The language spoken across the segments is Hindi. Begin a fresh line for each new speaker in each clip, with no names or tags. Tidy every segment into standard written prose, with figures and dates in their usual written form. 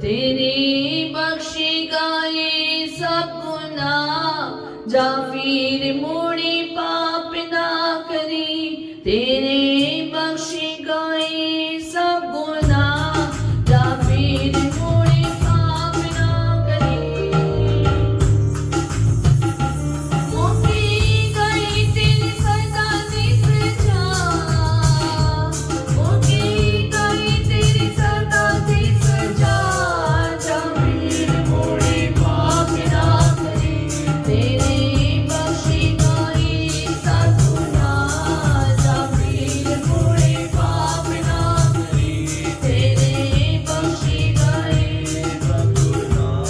तेरे बख्शेगा ये सब गुनाह, जा फिर मुड़े पाप ना करी। तेरे बख्शेगा ये सब गुनाह, जा फिर मुड़े पाप ना करी। मुक्ति गई तेरी सदा दी सजा, मुक्ति गई तेरी सदा दी सजा, जा फिर मुड़े पाप ना करी। तेरे बख्शेगा ये सब गुनाह, जा फिर मुड़े पाप ना करी। तेरे बख्शेगा ये सब गुनाह,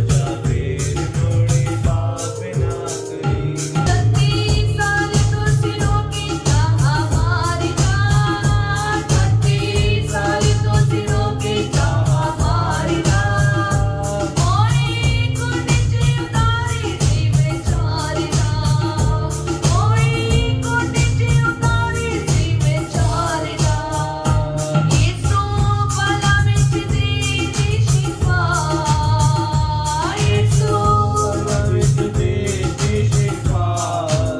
जा फिर मुड़े पाप ना करी। तत्ती सारी तो सिरों की चाह हमारी राह, तत्ती सारी तो सिरों की चाह हमारी राह। कोई को नीचे उतारी सी बेचारी राह, कोई को नीचे उतारी सी बेचारी राह। यीशु भला विच देती शिफा, यीशु भला विच देती शिफा,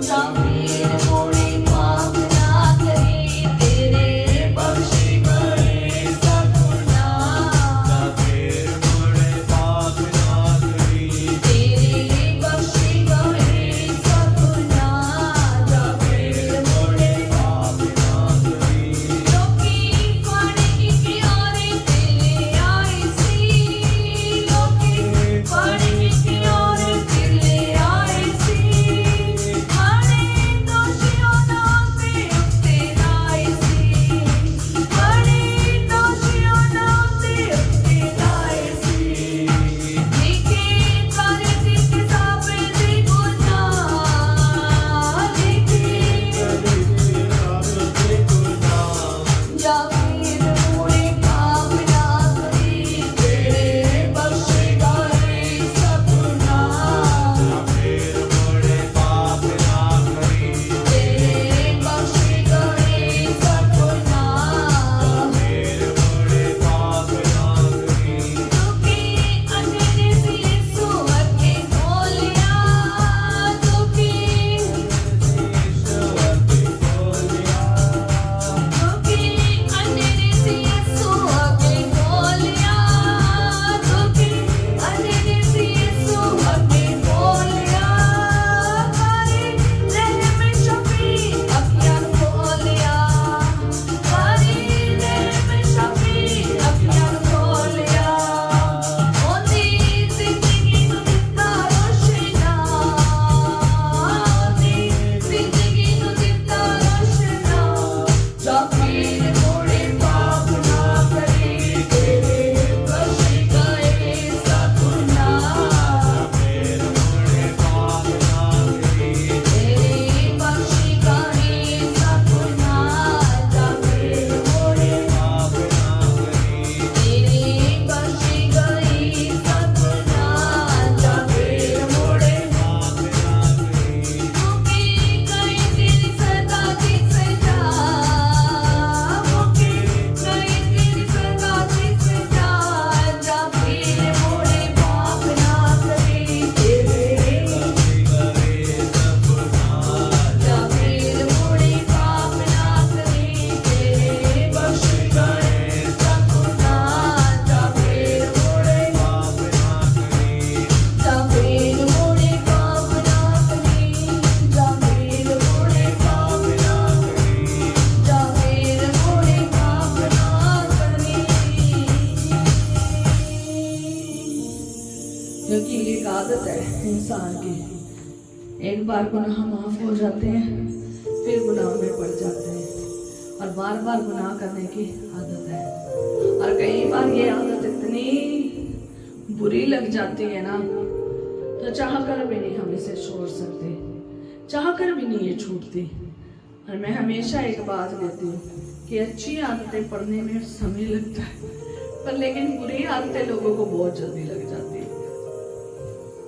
जा फिर मुड़े पाप ना करी। तेरे बख्शेगा ये सब गुनाह, जा फिर मुड़े पाप ना करी। तेरे बख्शेगा ये सब गुनाह, जा फिर मुड़े पाप ना करी। लोकी पानी की किनारे तेरे आए सी, लोकी पानी की किनारे तेरे आए सी। बड़े दोषियों नाम पे उठते लाए सी, बड़े दोषियों नाम पे उठते लाए सी। लिखे सारे सिक्के सापे दे गुनाह, लिखे सारे सिक्के सापे दे गुनाह, जा फिर मुड़े पाप ना करी। तेरे बख्शेगा ये सब गुनाह, जा फिर मुड़े पाप ना करी। तेरे बख्शेगा ये सब गुनाह, जा फिर मुड़े पाप ना करी। दुखी अंधेरे से यीशु अगे खोलिया, दुखी यीशु अगे खोलिया, दुखी अंधेरे से यीशु अगे खोलिया, दुखी अंधेरे से यीशु अगे खोलिया। कारी रहम शफी अखियाँ खोलिया, कारी रहम शफी अखियाँ खोलिया। ओदी जिंदगी नूं दित्ता रोशना, ओदी जिंदगी नूं दित्ता रोशना, जा फिर मुड़े पाप ना करी। तेरे बख्शेगा ये सब गुनाह, जा फिर मुड़े पाप ना करी। तेरे बख्शेगा ये सब गुनाह, जा फिर मुड़े पाप ना करी। तेरे बख्शेगा ये सब गुनाह, जा फिर मुड़े पाप ना करी। मुक्ति गई तेरी सदा दी सजा, मुक्ति गई तेरी सदा दी सजा, जा फिर मुड़े पाप ना करी। तेरे बख्शेगा ये सब गुनाह, जा फिर मुड़े पाप ना करी। तेरे बख्शेगा ये सब गुनाह, जा फिर मुड़े पाप ना करी। जा फिर मुड़े पाप ना करी, जा फिर मुड़े पाप ना करी, जा फिर मुड़े पाप ना करी। क्योंकि एक आदत है इंसान की, एक बार गुनाह माफ हो जाते हैं फिर गुनाह में पड़ जाते हैं, और बार बार गुनाह करने की आदत है। और कई बार ये आदत इतनी बुरी लग जाती है ना, तो चाह कर भी नहीं हम इसे छोड़ सकते, चाह कर भी नहीं ये छूटती। और मैं हमेशा एक बात कहती हूँ कि अच्छी आदतें पढ़ने में समय लगता है, पर लेकिन बुरी आदतें लोगों को बहुत जल्दी लग जाती है।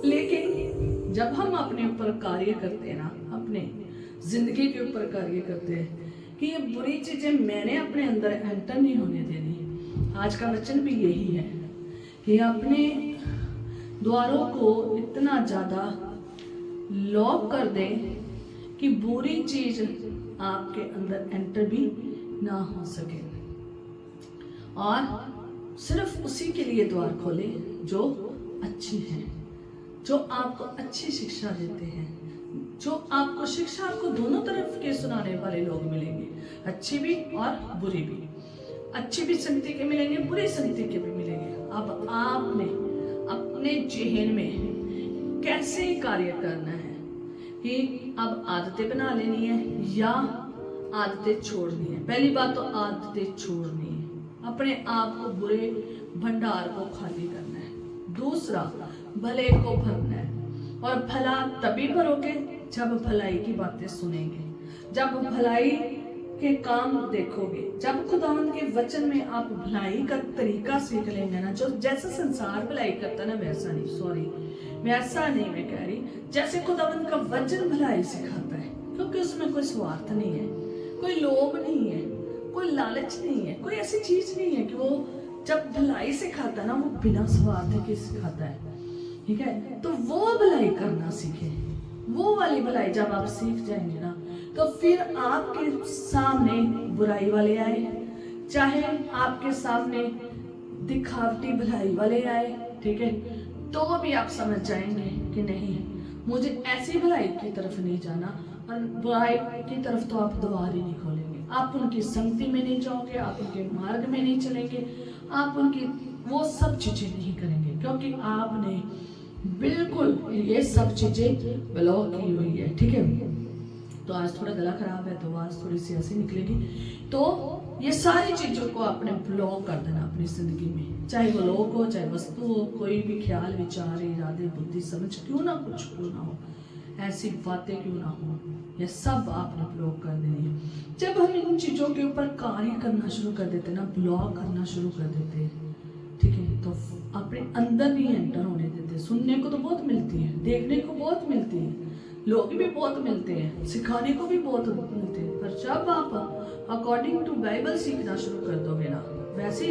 लेकिन जब हम अपने ऊपर कार्य करते हैं ना, अपने जिंदगी के ऊपर कार्य करते हैं कि ये बुरी चीजें मैंने अपने अंदर एंटर नहीं होने देनी। आज का वचन भी यही है कि अपने द्वारों को इतना ज़्यादा लॉक कर दें कि बुरी चीज आपके अंदर एंटर भी ना हो सके, और सिर्फ उसी के लिए द्वार खोले जो अच्छी है, जो आपको अच्छी शिक्षा देते हैं, जो आपको शिक्षा, आपको दोनों तरफ के सुनाने वाले लोग मिलेंगे, अच्छी भी और बुरी भी। अच्छी भी संगति के मिलेंगे, बुरी संगति के भी मिलेंगे। अब आपने अपने जेहन में कैसे कार्य करना है कि अब आदतें बना लेनी है या आदतें छोड़नी है। पहली बात तो आदतें छोड़नी है, अपने आप को बुरे भंडार को खाली करना है। दूसरा, भले को भरना है, और भला तभी भरोगे जब भलाई की बातें सुनेंगे, जब भलाई के काम देखोगे, जब खुदावंद के वचन में आप भलाई का तरीका सीख लेंगे ना, जो जैसा संसार भलाई करता ना वैसा नहीं, वैसा नहीं मैं कह रही, जैसे खुदावंद का वचन भलाई सिखाता है, क्योंकि उसमें कोई स्वार्थ नहीं है, कोई लोभ नहीं है, कोई लालच नहीं है, कोई ऐसी चीज नहीं है कि वो जब भलाई सिखाता है ना, वो बिना स्वार्थ के सिखाता है। ठीक है, तो वो भलाई करना सीखे। वो वाली भलाई जब आप सीख जाएंगे ना, तो फिर आपके सामने बुराई वाले आए, चाहे आपके सामने दिखावटी भलाई वाले आए, ठीक है, तो भी आप समझ जाएंगे कि नहीं, मुझे ऐसी भलाई की तरफ नहीं जाना, और बुराई की तरफ तो आप द्वार ही नहीं खोलेंगे। आप उनकी संगति में नहीं जाओगे, आप उनके मार्ग में नहीं चलेंगे, आप उनकी वो सब चीजें नहीं करेंगे, क्योंकि आपने बिल्कुल ये सब चीजें ब्लॉक की हुई है। ठीक है, तो आज थोड़ा गला खराब है तो आवाज थोड़ी सी ऐसी निकलेगी। तो ये सारी चीजों को आपने ब्लॉक कर देना अपनी जिंदगी में, चाहे वो लोग हो, चाहे वस्तु हो, कोई भी ख्याल, विचार, इरादे, बुद्धि, समझ क्यों ना कुछ क्यों ना हो, ऐसी बातें क्यों ना हो, ये सब आपने ब्लॉक कर देनी है। जब हम इन चीजों के ऊपर कार्य करना शुरू कर देते ना, ब्लॉक करना शुरू कर देते, ठीक है, तो अपने अंदर नहीं एंटर होने देते। सुनने को तो बहुत मिलती है, देखने को बहुत मिलती है, लोग भी बहुत मिलते हैं, सिखाने को भी बहुत मिलते हैं, पर जब आप अकॉर्डिंग टू बाइबल सीखना शुरू कर दोगे ना, वैसे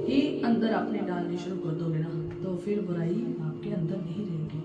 ही अंदर अपने डालने शुरू कर दोगे ना, तो फिर बुराई आपके अंदर नहीं रहेगी।